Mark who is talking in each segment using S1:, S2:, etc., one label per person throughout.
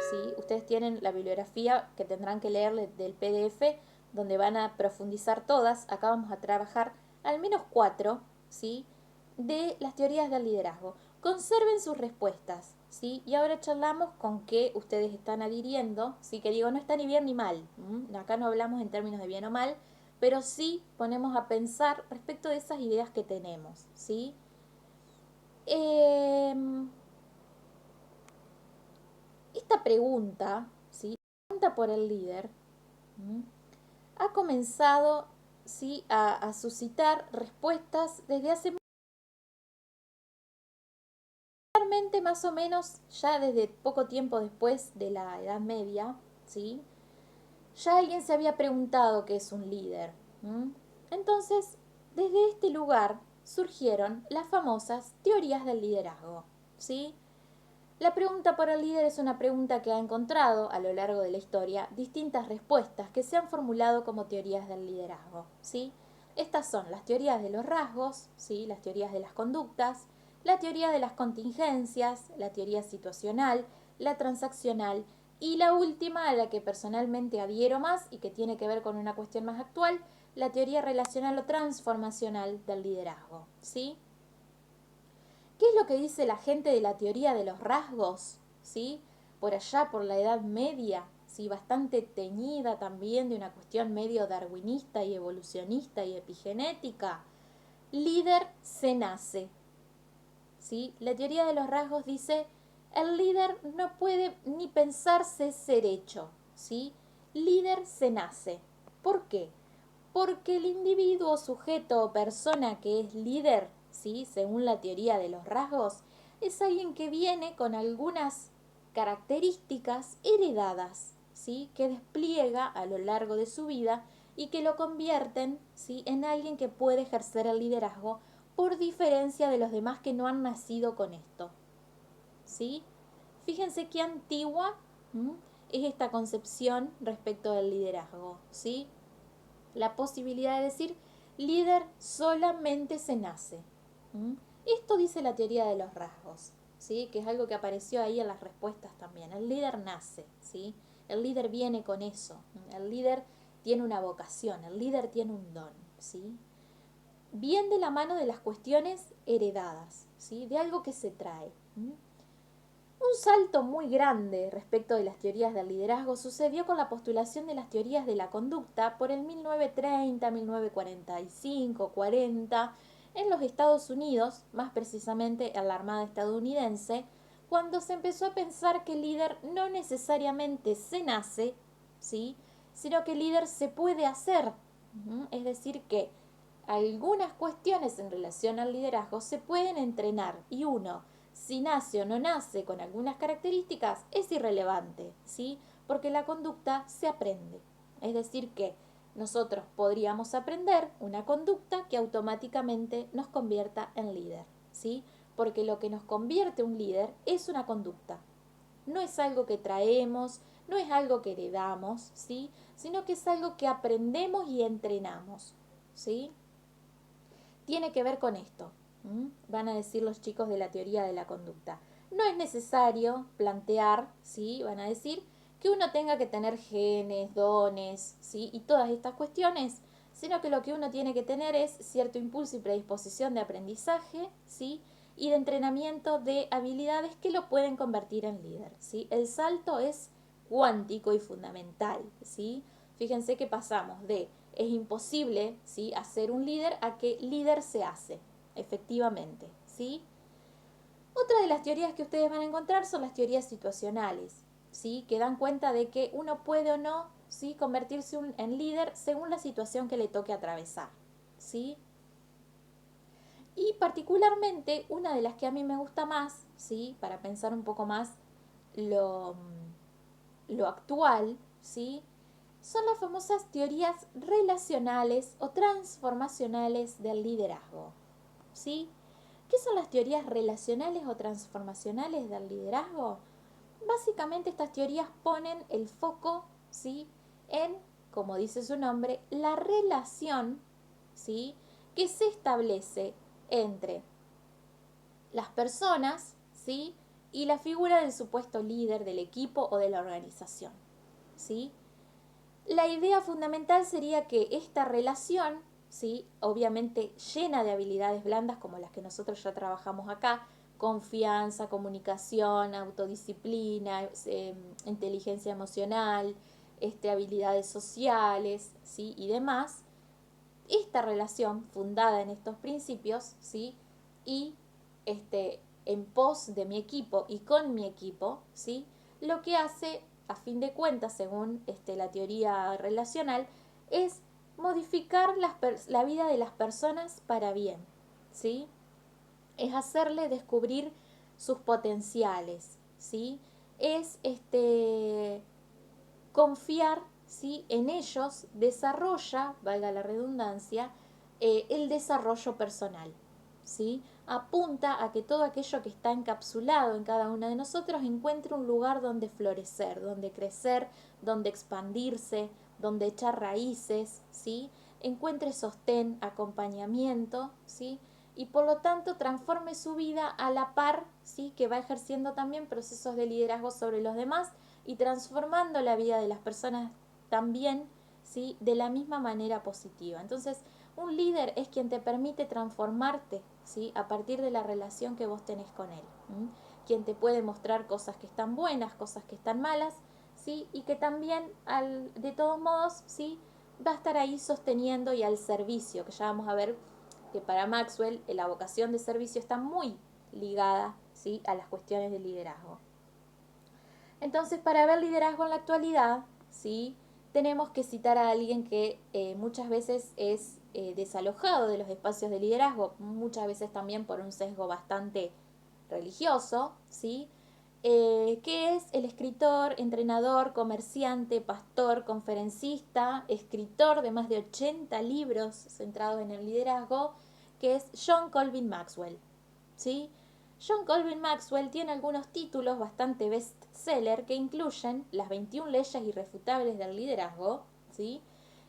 S1: ¿sí? Ustedes tienen la bibliografía que tendrán que leer del PDF, donde van a profundizar todas. Acá vamos a trabajar al menos 4, ¿sí? De las teorías del liderazgo. Conserven sus respuestas, ¿sí? Y ahora charlamos con qué ustedes están adhiriendo, ¿sí? Que digo, no está ni bien ni mal. Acá no hablamos en términos de bien o mal, pero sí ponemos a pensar respecto de esas ideas que tenemos, ¿sí? Esta pregunta, ¿sí? Pregunta por el líder, ¿m? Ha comenzado, ¿sí? a suscitar respuestas desde hace más o menos ya desde poco tiempo después de la Edad Media, ¿sí? Ya alguien se había preguntado qué es un líder. Entonces, desde este lugar surgieron las famosas teorías del liderazgo, ¿sí? La pregunta por el líder es una pregunta que ha encontrado a lo largo de la historia distintas respuestas que se han formulado como teorías del liderazgo, ¿sí? Estas son las teorías de los rasgos, ¿sí? Las teorías de las conductas, la teoría de las contingencias, la teoría situacional, la transaccional y la última a la que personalmente adhiero más y que tiene que ver con una cuestión más actual, la teoría relacional o transformacional del liderazgo, ¿sí? ¿Qué es lo que dice la gente de la teoría de los rasgos? ¿Sí? Por allá, por la Edad Media, ¿sí? Bastante teñida también de una cuestión medio darwinista y evolucionista y epigenética. Líder se nace, ¿sí? La teoría de los rasgos dice, el líder no puede ni pensarse ser hecho, ¿sí? Líder se nace. ¿Por qué? Porque el individuo, sujeto o persona que es líder, ¿sí? Según la teoría de los rasgos, es alguien que viene con algunas características heredadas, ¿sí? Que despliega a lo largo de su vida y que lo convierten, ¿sí? En alguien que puede ejercer el liderazgo por diferencia de los demás que no han nacido con esto, ¿sí? Fíjense qué antigua es esta concepción respecto del liderazgo, ¿sí? La posibilidad de decir líder solamente se nace. Esto dice la teoría de los rasgos, ¿sí? Que es algo que apareció ahí en las respuestas también. El líder nace, ¿sí? El líder viene con eso. El líder tiene una vocación, el líder tiene un don, ¿sí? Bien de la mano de las cuestiones heredadas, ¿sí? De algo que se trae. Un salto muy grande respecto de las teorías del liderazgo sucedió con la postulación de las teorías de la conducta por el 1930, 1945, 40 en los Estados Unidos, más precisamente en la Armada estadounidense, cuando se empezó a pensar que el líder no necesariamente se nace, ¿sí? Sino que el líder se puede hacer. Es decir, que algunas cuestiones en relación al liderazgo se pueden entrenar y uno, si nace o no nace con algunas características, es irrelevante, ¿sí? Porque la conducta se aprende. Es decir, que nosotros podríamos aprender una conducta que automáticamente nos convierta en líder, ¿sí? Porque lo que nos convierte un líder es una conducta. No es algo que traemos, no es algo que heredamos, ¿sí? Sino que es algo que aprendemos y entrenamos, ¿sí? Tiene que ver con esto. Van a decir los chicos de la teoría de la conducta. No es necesario plantear, ¿sí? Van a decir que uno tenga que tener genes, dones, ¿sí? Y todas estas cuestiones, sino que lo que uno tiene que tener es cierto impulso y predisposición de aprendizaje, ¿sí? Y de entrenamiento de habilidades que lo pueden convertir en líder, ¿sí? El salto es cuántico y fundamental, ¿sí? Fíjense que pasamos de es imposible, ¿sí? Hacer un líder a que líder se hace, efectivamente, ¿sí? Otra de las teorías que ustedes van a encontrar son las teorías situacionales, ¿sí? Que dan cuenta de que uno puede o no, ¿sí? Convertirse en líder según la situación que le toque atravesar, ¿sí? Y particularmente una de las que a mí me gusta más, ¿sí? Para pensar un poco más lo, lo actual, ¿sí? Son las famosas teorías relacionales o transformacionales del liderazgo, ¿sí? ¿Qué son las teorías relacionales o transformacionales del liderazgo? Básicamente estas teorías ponen el foco, ¿sí? En, como dice su nombre, la relación, ¿sí? Que se establece entre las personas, ¿sí? y la figura del supuesto líder del equipo o de la organización, ¿sí? La idea fundamental sería que esta relación, ¿sí? Obviamente llena de habilidades blandas como las que nosotros ya trabajamos acá, confianza, comunicación, autodisciplina, inteligencia emocional, habilidades sociales, ¿sí? Y demás. Esta relación fundada en estos principios, ¿sí? Y en pos de mi equipo y con mi equipo, ¿sí? Lo que hace, a fin de cuentas, según la teoría relacional, es modificar la vida de las personas para bien, ¿sí? Es hacerle descubrir sus potenciales, ¿sí? Es confiar, ¿sí? En ellos, desarrolla, valga la redundancia, el desarrollo personal, ¿sí? Apunta a que todo aquello que está encapsulado en cada uno de nosotros encuentre un lugar donde florecer, donde crecer, donde expandirse, donde echar raíces, ¿sí? Encuentre sostén, acompañamiento, ¿sí? Y por lo tanto transforme su vida a la par, ¿sí? Que va ejerciendo también procesos de liderazgo sobre los demás y transformando la vida de las personas también, ¿sí? De la misma manera positiva. Entonces, un líder es quien te permite transformarte, ¿sí? A partir de la relación que vos tenés con él. Quien te puede mostrar cosas que están buenas, cosas que están malas, ¿sí? Y que también, de todos modos, ¿sí? Va a estar ahí sosteniendo y al servicio, que ya vamos a ver que para Maxwell la vocación de servicio está muy ligada, ¿sí? A las cuestiones de liderazgo. Entonces, para ver liderazgo en la actualidad, ¿sí? Tenemos que citar a alguien que muchas veces es desalojado de los espacios de liderazgo, muchas veces también por un sesgo bastante religioso, ¿sí? Que es el escritor, entrenador, comerciante, pastor, conferencista, escritor de más de 80 libros centrados en el liderazgo, que es John Colvin Maxwell, ¿sí? John Colvin Maxwell tiene algunos títulos bastante bestseller que incluyen las 21 leyes irrefutables del liderazgo, ¿sí?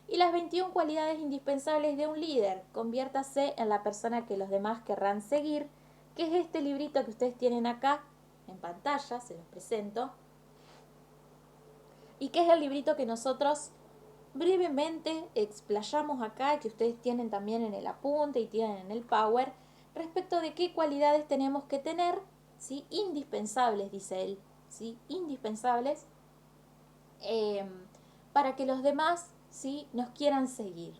S1: Y las 21 cualidades indispensables de un líder. Conviértase en la persona que los demás querrán seguir, que es este librito que ustedes tienen acá en pantalla, se los presento, y que es el librito que nosotros brevemente explayamos acá, que ustedes tienen también en el apunte y tienen en el Power, respecto de qué cualidades tenemos que tener, ¿sí? Indispensables, dice él, ¿sí? Indispensables eh, para que los demás, ¿sí? Nos quieran seguir.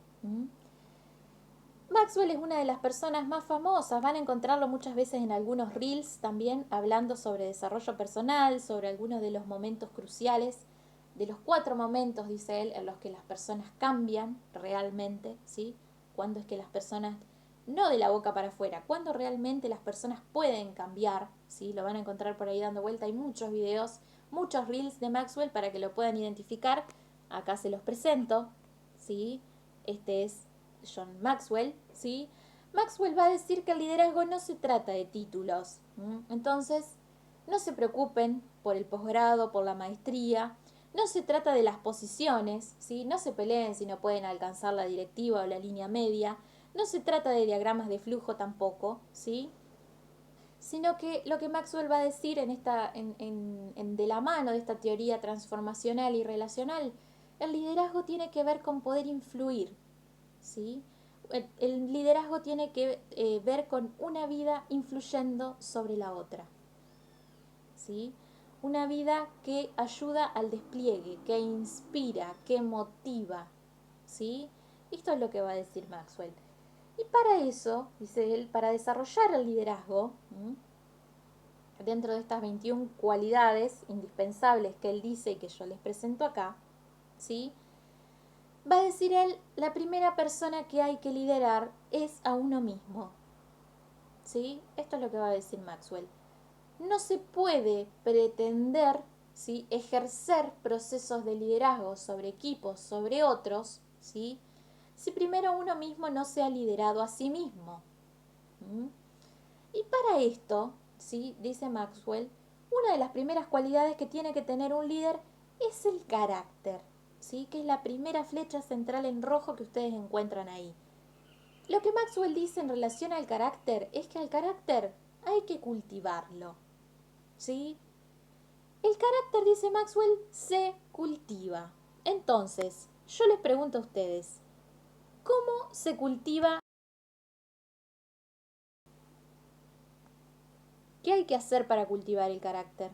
S1: Maxwell es una de las personas más famosas, van a encontrarlo muchas veces en algunos reels también, hablando sobre desarrollo personal, sobre algunos de los momentos cruciales, de los 4 momentos, dice él, en los que las personas cambian realmente, ¿sí? Cuando es que las personas, no de la boca para afuera, cuando realmente las personas pueden cambiar, ¿sí? Lo van a encontrar por ahí dando vuelta, hay muchos videos, muchos reels de Maxwell para que lo puedan identificar, acá se los presento, ¿sí? Este es John Maxwell, ¿sí? Maxwell va a decir que el liderazgo no se trata de títulos. Entonces, no se preocupen por el posgrado, por la maestría. No se trata de las posiciones, ¿sí? No se peleen si no pueden alcanzar la directiva o la línea media. No se trata de diagramas de flujo tampoco, ¿sí? Sino que lo que Maxwell va a decir de la mano de esta teoría transformacional y relacional, el liderazgo tiene que ver con poder influir, ¿sí? El liderazgo tiene que ver con una vida influyendo sobre la otra, ¿sí? Una vida que ayuda al despliegue, que inspira, que motiva, ¿sí? Esto es lo que va a decir Maxwell. Y para eso, dice él, para desarrollar el liderazgo, dentro de estas 21 cualidades indispensables que él dice y que yo les presento acá, ¿sí? Va a decir él, la primera persona que hay que liderar es a uno mismo. ¿Sí? Esto es lo que va a decir Maxwell. No se puede pretender, ¿sí? Ejercer procesos de liderazgo sobre equipos, sobre otros, ¿sí? Si primero uno mismo no se ha liderado a sí mismo. Y para esto, ¿sí? Dice Maxwell, una de las primeras cualidades que tiene que tener un líder es el carácter, ¿sí? Que es la primera flecha central en rojo que ustedes encuentran ahí. Lo que Maxwell dice en relación al carácter es que al carácter hay que cultivarlo, ¿sí? El carácter, dice Maxwell, se cultiva. Entonces, yo les pregunto a ustedes, ¿cómo se cultiva? ¿Qué hay que hacer para cultivar el carácter?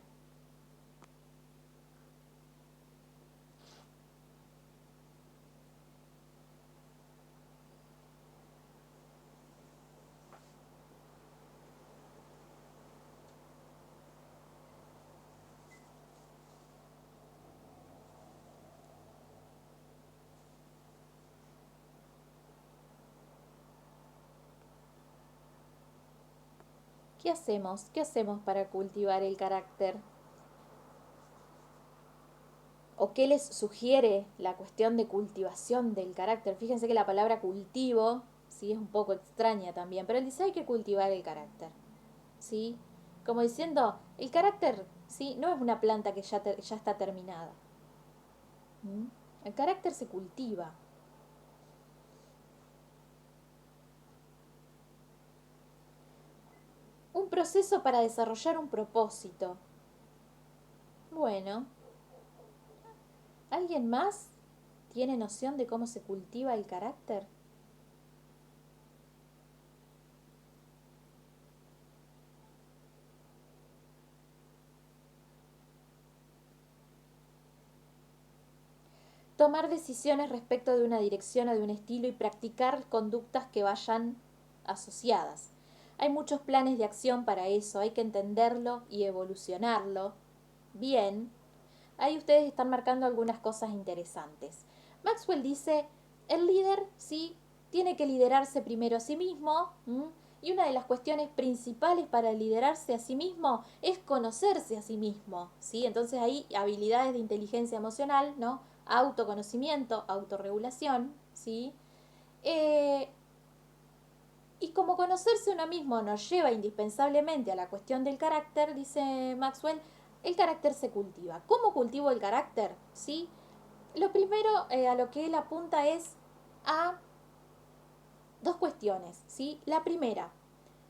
S1: ¿Qué hacemos? ¿Qué hacemos para cultivar el carácter? ¿O qué les sugiere la cuestión de cultivación del carácter? Fíjense que la palabra cultivo, sí, es un poco extraña también, pero él dice hay que cultivar el carácter, ¿sí? Como diciendo, el carácter, ¿sí? No es una planta que ya está terminada. ¿Mm? El carácter se cultiva. Un proceso para desarrollar un propósito. Bueno, ¿alguien más tiene noción de cómo se cultiva el carácter? Tomar decisiones respecto de una dirección o de un estilo y practicar conductas que vayan asociadas. Hay muchos planes de acción para eso, hay que entenderlo y evolucionarlo. Bien, ahí ustedes están marcando algunas cosas interesantes. Maxwell dice, el líder, sí, tiene que liderarse primero a sí mismo, ¿m? Y una de las cuestiones principales para liderarse a sí mismo es conocerse a sí mismo, ¿sí? Entonces hay habilidades de inteligencia emocional, ¿no? Autoconocimiento, autorregulación, ¿sí? Eh, y como conocerse uno mismo nos lleva indispensablemente a la cuestión del carácter, dice Maxwell, el carácter se cultiva. ¿Cómo cultivo el carácter? ¿Sí? Lo primero a lo que él apunta es a dos cuestiones, ¿sí? La primera,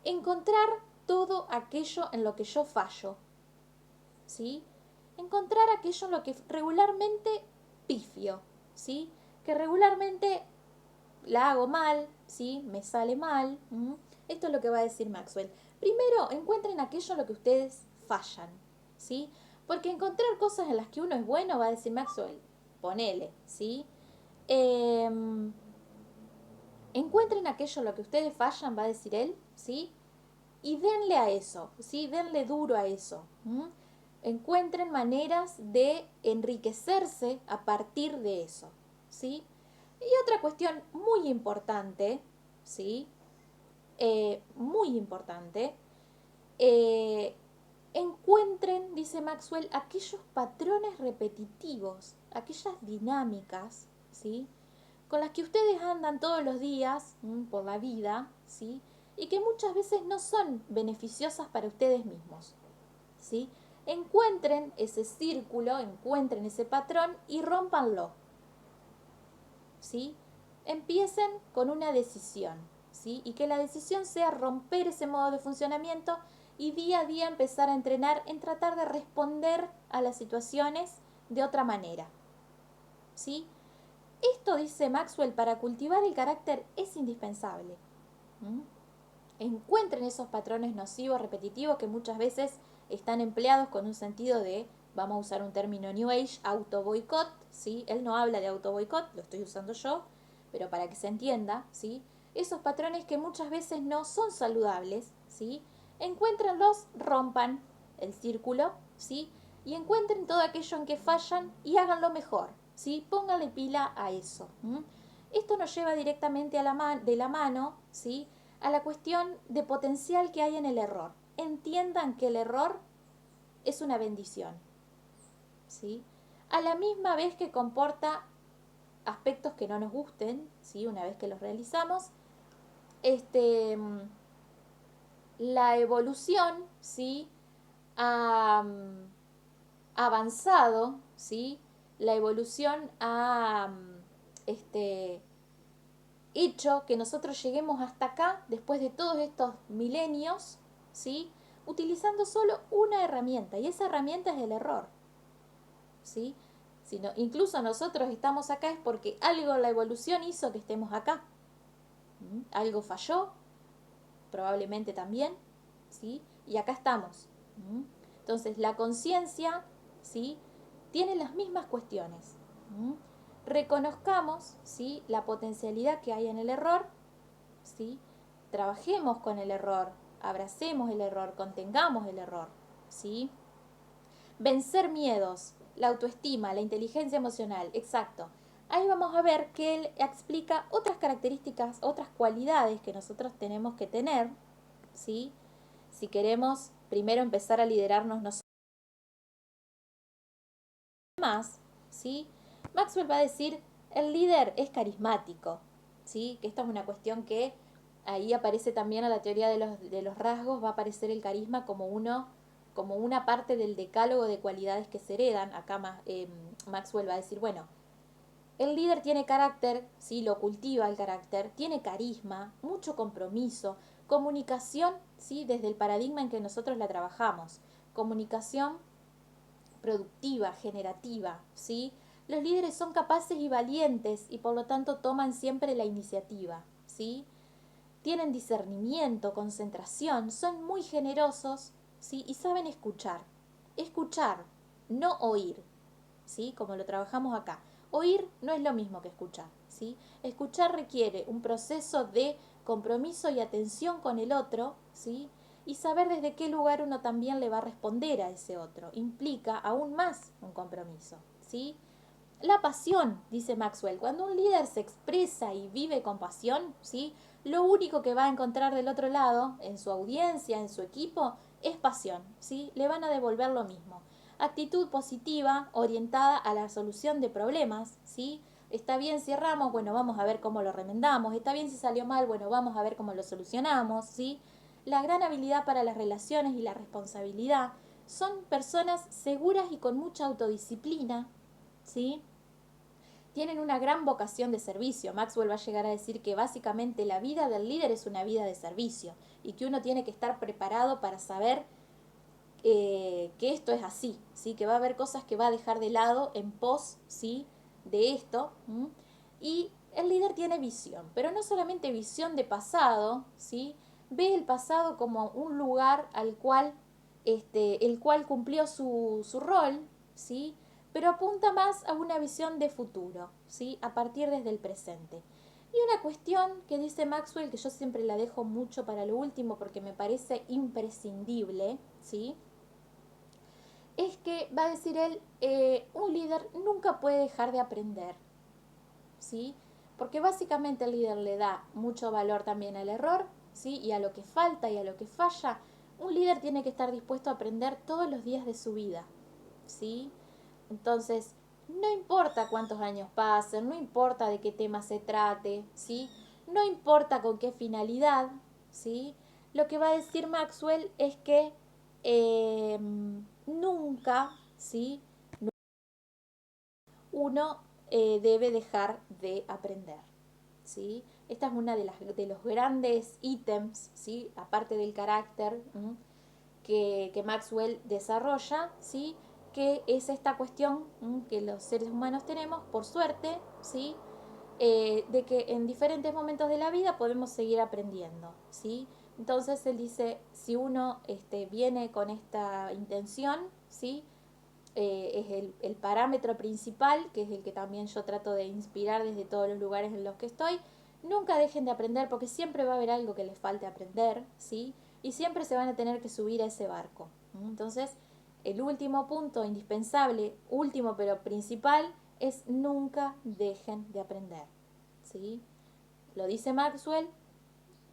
S1: encontrar todo aquello en lo que yo fallo, ¿sí? Encontrar aquello en lo que regularmente pifio, ¿sí? Que regularmente la hago mal, ¿sí? Me sale mal. Esto es lo que va a decir Maxwell. Primero, encuentren aquello en lo que ustedes fallan, ¿sí? Porque encontrar cosas en las que uno es bueno, va a decir Maxwell, ponele, ¿sí? Eh, encuentren aquello en lo que ustedes fallan, va a decir él, ¿sí? Y denle a eso, ¿sí? Denle duro a eso. Encuentren maneras de enriquecerse a partir de eso, ¿sí? Y otra cuestión muy importante, ¿sí? Muy importante, eh, encuentren, dice Maxwell, aquellos patrones repetitivos, aquellas dinámicas, ¿sí? Con las que ustedes andan todos los días por la vida, ¿sí? Y que muchas veces no son beneficiosas para ustedes mismos, ¿sí? Encuentren ese círculo, encuentren ese patrón y rómpanlo, ¿sí? Empiecen con una decisión, ¿sí? Y que la decisión sea romper ese modo de funcionamiento y día a día empezar a entrenar en tratar de responder a las situaciones de otra manera, ¿sí? Esto, dice Maxwell, para cultivar el carácter es indispensable. ¿Mm? Encuentren esos patrones nocivos, repetitivos, que muchas veces están empleados con un sentido de, vamos a usar un término New Age, auto boicot, ¿sí? Él no habla de auto boicot, lo estoy usando yo, pero para que se entienda, ¿sí? Esos patrones que muchas veces no son saludables, ¿sí? Encuéntrenlos, rompan el círculo, ¿sí? Y encuentren todo aquello en que fallan y háganlo mejor, ¿sí? Pónganle pila a eso. Esto nos lleva directamente a de la mano, ¿sí? A la cuestión de potencial que hay en el error. Entiendan que el error es una bendición, ¿sí? A la misma vez que comporta aspectos que no nos gusten, ¿sí? Una vez que los realizamos, este, la evolución, ¿sí? Ha avanzado, ¿sí? La evolución ha este, hecho que nosotros lleguemos hasta acá después de todos estos milenios, ¿sí? utilizando solo una herramienta, y esa herramienta es el error, ¿sí? Incluso nosotros estamos acá es porque algo en la evolución hizo que estemos acá. Algo falló, probablemente también, ¿sí? Y acá estamos. Entonces, la conciencia, ¿sí?, tiene las mismas cuestiones. Reconozcamos, ¿sí?, la potencialidad que hay en el error, ¿sí? Trabajemos con el error, abracemos el error, contengamos el error, ¿sí? Vencer miedos, la autoestima, la inteligencia emocional, exacto. Ahí vamos a ver que él explica otras características, otras cualidades que nosotros tenemos que tener, ¿sí? Si queremos primero empezar a liderarnos nosotros más, ¿sí? Maxwell va a decir, el líder es carismático, ¿sí? Que esta es una cuestión que ahí aparece también a la teoría de los rasgos, va a aparecer el carisma como como una parte del decálogo de cualidades que se heredan. Acá Maxwell va a decir, bueno, el líder tiene carácter, ¿sí? Lo cultiva el carácter, tiene carisma, mucho compromiso, comunicación, ¿sí? Desde el paradigma en que nosotros la trabajamos, comunicación productiva, generativa, ¿sí? Los líderes son capaces y valientes y por lo tanto toman siempre la iniciativa, ¿sí? Tienen discernimiento, concentración, son muy generosos, ¿sí? Y saben escuchar. Escuchar, no oír, ¿sí? Como lo trabajamos acá. Oír no es lo mismo que escuchar, ¿sí? Escuchar requiere un proceso de compromiso y atención con el otro, ¿sí? Y saber desde qué lugar uno también le va a responder a ese otro. Implica aún más un compromiso, ¿sí? La pasión, dice Maxwell, cuando un líder se expresa y vive con pasión, ¿sí?, lo único que va a encontrar del otro lado, en su audiencia, en su equipo, es pasión, ¿sí? Le van a devolver lo mismo. Actitud positiva, orientada a la solución de problemas, ¿sí? Está bien si erramos, bueno, vamos a ver cómo lo remendamos. Está bien si salió mal, bueno, vamos a ver cómo lo solucionamos, ¿sí? La gran habilidad para las relaciones y la responsabilidad. Son personas seguras y con mucha autodisciplina, ¿sí? Tienen una gran vocación de servicio. Maxwell va a llegar a decir que básicamente la vida del líder es una vida de servicio y que uno tiene que estar preparado para saber que esto es así, ¿sí? Que va a haber cosas que va a dejar de lado en pos, ¿sí?, de esto. Y el líder tiene visión, pero no solamente visión de pasado, ¿sí? Ve el pasado como un lugar al cual, el cual cumplió su rol, ¿sí? Pero apunta más a una visión de futuro, ¿sí? A partir desde el presente. Y una cuestión que dice Maxwell, que yo siempre la dejo mucho para lo último porque me parece imprescindible, ¿sí?, es que, va a decir él, un líder nunca puede dejar de aprender, ¿sí? Porque básicamente el líder le da mucho valor también al error, ¿sí?, y a lo que falta y a lo que falla. Un líder tiene que estar dispuesto a aprender todos los días de su vida, ¿sí? Entonces, no importa cuántos años pasen, no importa de qué tema se trate, ¿sí? No importa con qué finalidad, ¿sí? Lo que va a decir Maxwell es que nunca, ¿sí?, uno debe dejar de aprender, ¿sí? Esta es una de los grandes ítems, ¿sí?, aparte del carácter, que Maxwell desarrolla, ¿sí?, que es esta cuestión que los seres humanos tenemos, por suerte, ¿sí?, de que en diferentes momentos de la vida podemos seguir aprendiendo, ¿sí? Entonces él dice, si uno viene con esta intención, ¿sí?, es el parámetro principal, que es el que también yo trato de inspirar desde todos los lugares en los que estoy. Nunca dejen de aprender porque siempre va a haber algo que les falte aprender, ¿sí? Y siempre se van a tener que subir a ese barco. Entonces, el último punto indispensable, último pero principal, es nunca dejen de aprender, ¿sí? Lo dice Maxwell,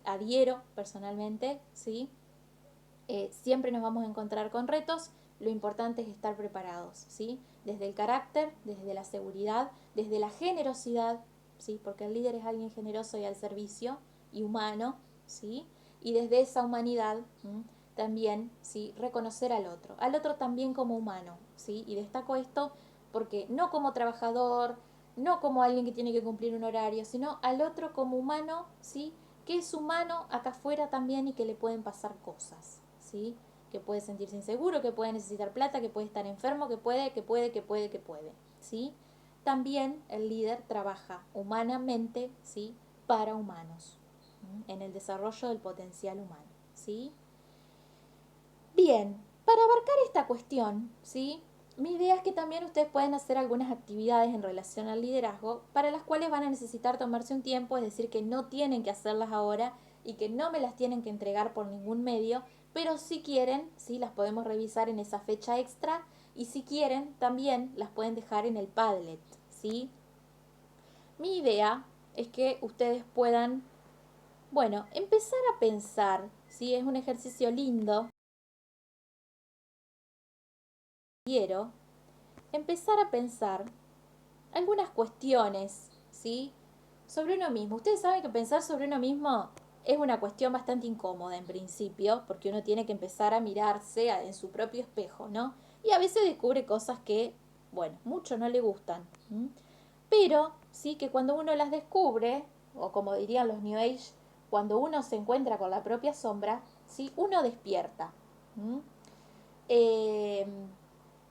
S1: adhiero personalmente, ¿sí? Siempre nos vamos a encontrar con retos, lo importante es estar preparados, ¿sí? Desde el carácter, desde la seguridad, desde la generosidad, ¿sí? Porque el líder es alguien generoso y al servicio y humano, ¿sí? Y desde esa humanidad también, ¿sí?, reconocer al otro también como humano, ¿sí? Y destaco esto porque no como trabajador, no como alguien que tiene que cumplir un horario, sino al otro como humano, ¿sí?, que es humano acá afuera también y que le pueden pasar cosas, ¿sí?, que puede sentirse inseguro, que puede necesitar plata, que puede estar enfermo, que puede, ¿sí? También el líder trabaja humanamente, ¿sí? Para humanos, en el desarrollo del potencial humano, ¿sí? Bien, para abarcar esta cuestión, ¿sí? Mi idea es que también ustedes pueden hacer algunas actividades en relación al liderazgo para las cuales van a necesitar tomarse un tiempo, es decir, que no tienen que hacerlas ahora y que no me las tienen que entregar por ningún medio, pero si quieren, ¿sí? Las podemos revisar en esa fecha extra y si quieren también las pueden dejar en el Padlet, ¿sí? Mi idea es que ustedes puedan, bueno, empezar a pensar, ¿sí? Es un ejercicio lindo. Quiero empezar a pensar algunas cuestiones, ¿sí? Sobre uno mismo. Ustedes saben que pensar sobre uno mismo es una cuestión bastante incómoda en principio, porque uno tiene que empezar a mirarse en su propio espejo, ¿no? Y a veces descubre cosas que, bueno, mucho no le gustan. Pero sí que cuando uno las descubre, o como dirían los New Age, cuando uno se encuentra con la propia sombra, ¿sí? Uno despierta. ¿Mm? Eh,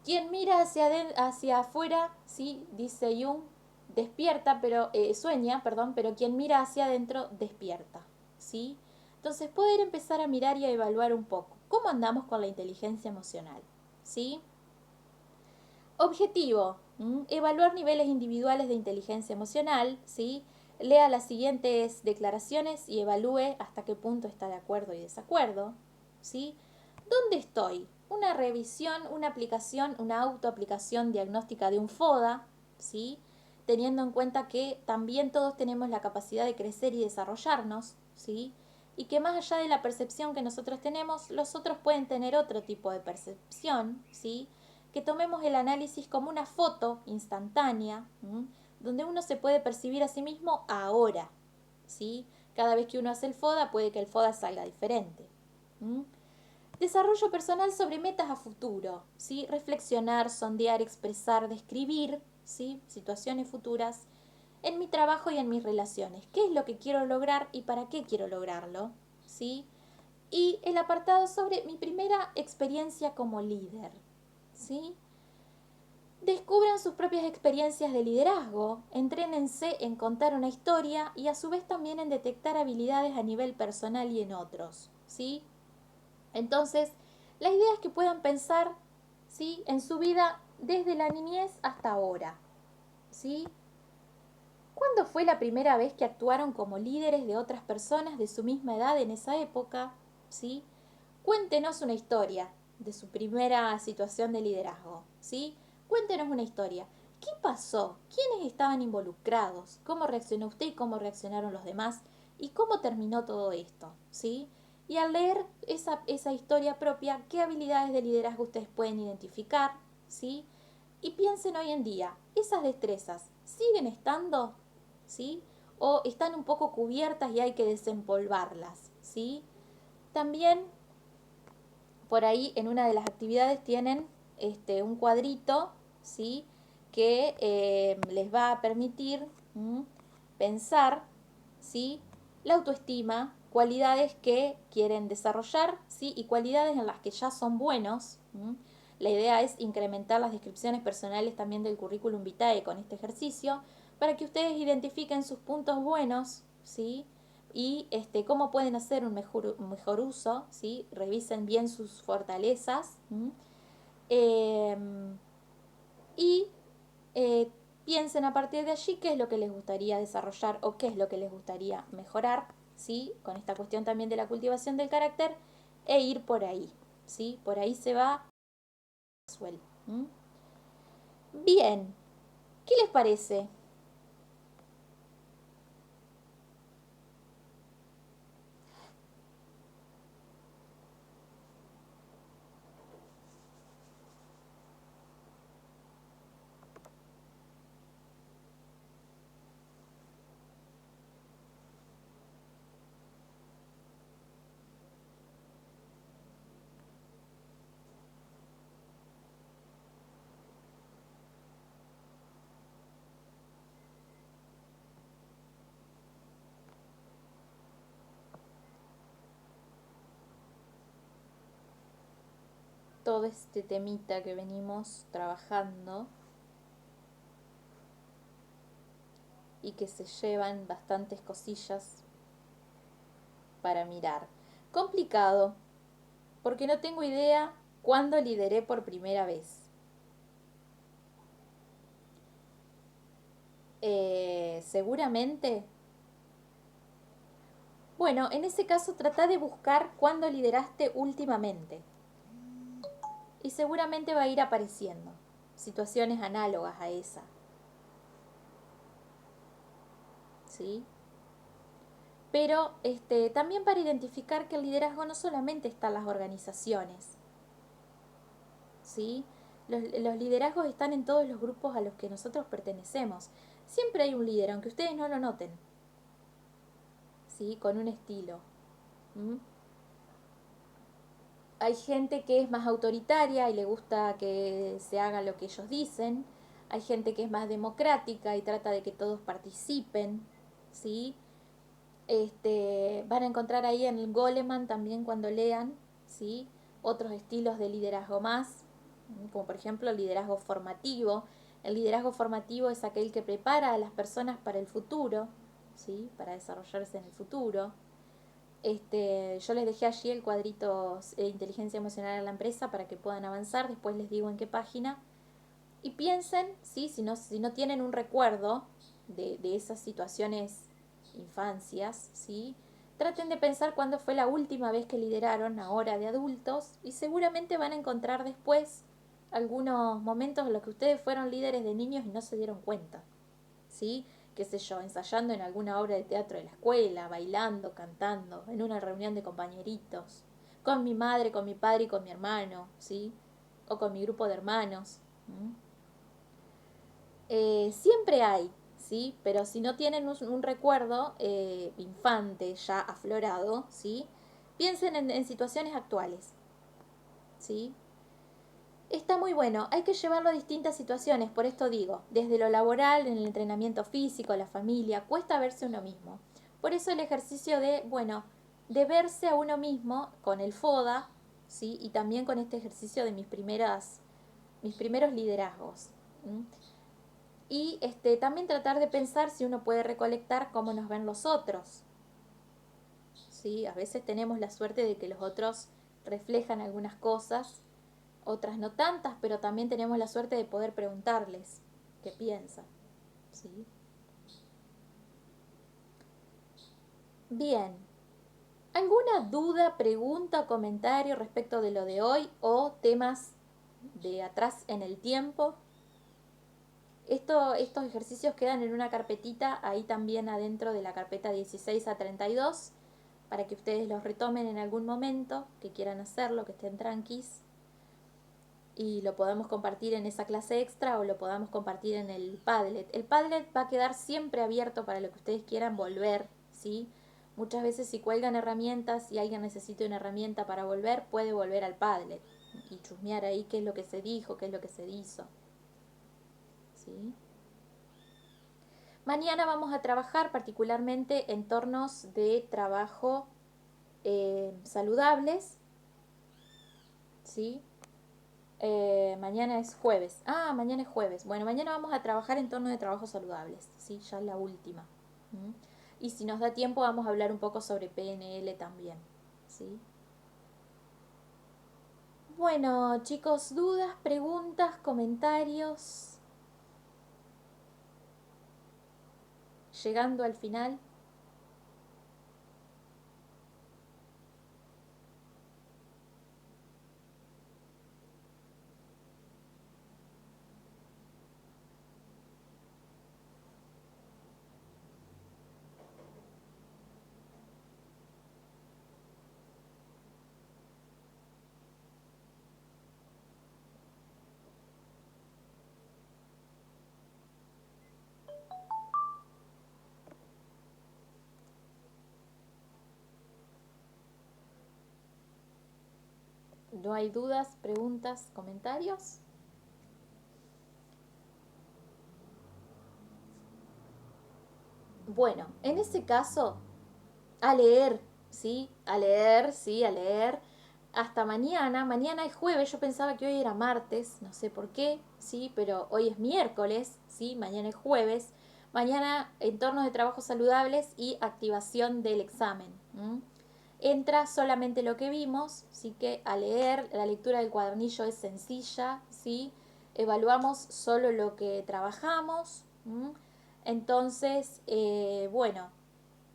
S1: Quien mira hacia afuera, sí, dice Jung, despierta, pero sueña, perdón, pero quien mira hacia adentro despierta, ¿sí? Entonces poder empezar a mirar y a evaluar un poco cómo andamos con la inteligencia emocional, ¿sí? Objetivo, evaluar niveles individuales de inteligencia emocional, ¿sí? Lea las siguientes declaraciones y evalúe hasta qué punto está de acuerdo y desacuerdo, ¿sí? ¿Dónde estoy? Una revisión, una aplicación, una autoaplicación diagnóstica de un FODA, ¿sí? Teniendo en cuenta que también todos tenemos la capacidad de crecer y desarrollarnos, ¿sí? Y que más allá de la percepción que nosotros tenemos, los otros pueden tener otro tipo de percepción, ¿sí? Que tomemos el análisis como una foto instantánea, donde uno se puede percibir a sí mismo ahora, ¿sí? Cada vez que uno hace el FODA, puede que el FODA salga diferente. Desarrollo personal sobre metas a futuro, ¿sí? Reflexionar, sondear, expresar, describir, ¿sí? Situaciones futuras en mi trabajo y en mis relaciones. ¿Qué es lo que quiero lograr y para qué quiero lograrlo? ¿Sí? Y el apartado sobre mi primera experiencia como líder, ¿sí? Descubran sus propias experiencias de liderazgo, entrénense en contar una historia y a su vez también en detectar habilidades a nivel personal y en otros, ¿sí? Entonces, la idea es que puedan pensar, ¿sí? En su vida desde la niñez hasta ahora, ¿sí? ¿Cuándo fue la primera vez que actuaron como líderes de otras personas de su misma edad en esa época? ¿Sí? Cuéntenos una historia de su primera situación de liderazgo, ¿sí? Cuéntenos una historia. ¿Qué pasó? ¿Quiénes estaban involucrados? ¿Cómo reaccionó usted y cómo reaccionaron los demás? ¿Y cómo terminó todo esto? ¿Sí? Y al leer esa historia propia, ¿qué habilidades de liderazgo ustedes pueden identificar? ¿Sí? Y piensen hoy en día, ¿esas destrezas siguen estando? ¿Sí? ¿O están un poco cubiertas y hay que desempolvarlas? ¿Sí? También por ahí en una de las actividades tienen un cuadrito, ¿sí? Que les va a permitir pensar, ¿sí? La autoestima, cualidades que quieren desarrollar, ¿sí? Y cualidades en las que ya son buenos. La idea es incrementar las descripciones personales también del currículum vitae con este ejercicio para que ustedes identifiquen sus puntos buenos, ¿sí? Y cómo pueden hacer un mejor uso, ¿sí? Revisen bien sus fortalezas. Eh, y eh, piensen a partir de allí qué es lo que les gustaría desarrollar o qué es lo que les gustaría mejorar, ¿sí? Con esta cuestión también de la cultivación del carácter e ir por ahí, ¿sí? Por ahí se va. Bien, ¿qué les parece? todo este temita que venimos trabajando y que se llevan bastantes cosillas para mirar. Complicado, porque no tengo idea cuándo lideré por primera vez. Seguramente. Bueno, en ese caso trata de buscar cuándo lideraste últimamente. Y seguramente va a ir apareciendo situaciones análogas a esa. ¿Sí? Pero también para identificar que el liderazgo no solamente está en las organizaciones. ¿Sí? Los liderazgos están en todos los grupos a los que nosotros pertenecemos. Siempre hay un líder, aunque ustedes no lo noten. ¿Sí? Con un estilo. ¿Mm? Hay gente que es más autoritaria y le gusta que se haga lo que ellos dicen. Hay gente que es más democrática y trata de que todos participen. ¿Sí? Van a encontrar ahí en el Goleman también cuando lean, ¿sí? Otros estilos de liderazgo más, como por ejemplo el liderazgo formativo. El liderazgo formativo es aquel que prepara a las personas para el futuro, ¿sí? Para desarrollarse en el futuro. Yo les dejé allí el cuadrito de inteligencia emocional en la empresa para que puedan avanzar, después les digo en qué página. Y piensen, ¿sí? Si no tienen un recuerdo de esas situaciones, infancias, ¿sí? Traten de pensar cuándo fue la última vez que lideraron ahora de adultos y seguramente van a encontrar después algunos momentos en los que ustedes fueron líderes de niños y no se dieron cuenta, ¿sí? Qué sé yo, ensayando en alguna obra de teatro de la escuela, bailando, cantando, en una reunión de compañeritos, con mi madre, con mi padre y con mi hermano, ¿sí? O con mi grupo de hermanos. Siempre hay, ¿sí? Pero si no tienen un recuerdo infante ya aflorado, ¿sí? Piensen en situaciones actuales, ¿sí? Está muy bueno, hay que llevarlo a distintas situaciones, por esto digo, desde lo laboral, en el entrenamiento físico, la familia, cuesta verse uno mismo. Por eso el ejercicio de verse a uno mismo con el FODA, ¿sí? Y también con este ejercicio de mis primeros liderazgos. ¿Mm? Y también tratar de pensar si uno puede recolectar cómo nos ven los otros. ¿Sí? A veces tenemos la suerte de que los otros reflejan algunas cosas, otras no tantas, pero también tenemos la suerte de poder preguntarles qué piensan. ¿Sí? Bien. ¿Alguna duda, pregunta, comentario respecto de lo de hoy o temas de atrás en el tiempo? Estos ejercicios quedan en una carpetita ahí también adentro de la carpeta 16 a 32 para que ustedes los retomen en algún momento, que quieran hacerlo, que estén tranquis y lo podamos compartir en esa clase extra o lo podamos compartir en el Padlet. El Padlet va a quedar siempre abierto para lo que ustedes quieran volver, ¿sí? Muchas veces si cuelgan herramientas y alguien necesita una herramienta para volver, puede volver al Padlet y chusmear ahí qué es lo que se dijo, qué es lo que se hizo, ¿sí? Mañana vamos a trabajar particularmente entornos de trabajo saludables, ¿sí? Mañana es jueves. Ah, mañana es jueves. Bueno, mañana vamos a trabajar en entornos de trabajo saludables, ¿sí? Ya la última. ¿Mm? Y si nos da tiempo vamos a hablar un poco sobre PNL también, ¿sí? Bueno, chicos, dudas, preguntas, comentarios. Llegando al final. ¿No hay dudas, preguntas, comentarios? Bueno, en ese caso, a leer, ¿sí? A leer, sí, a leer. hasta mañana. Mañana es jueves, yo pensaba que hoy era martes, no sé por qué, ¿sí? Pero hoy es miércoles, ¿sí? Mañana es jueves. Mañana entornos de trabajo saludables y activación del examen. Entra solamente lo que vimos, ¿sí? Que a leer, la lectura del cuadernillo es sencilla, ¿sí? Evaluamos solo lo que trabajamos. Entonces, bueno,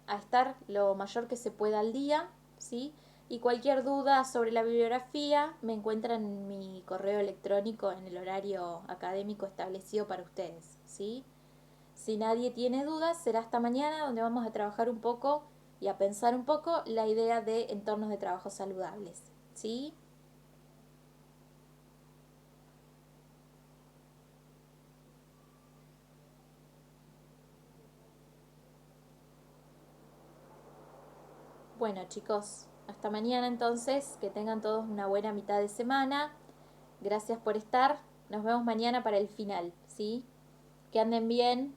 S1: a estar lo mayor que se pueda al día, ¿sí? Y cualquier duda sobre la bibliografía me encuentran en mi correo electrónico en el horario académico establecido para ustedes, ¿sí? Si nadie tiene dudas, será hasta mañana donde vamos a trabajar un poco y a pensar un poco la idea de entornos de trabajo saludables, ¿sí? Bueno, chicos, hasta mañana entonces, que tengan todos una buena mitad de semana. Gracias por estar. Nos vemos mañana para el final, ¿sí? Que anden bien.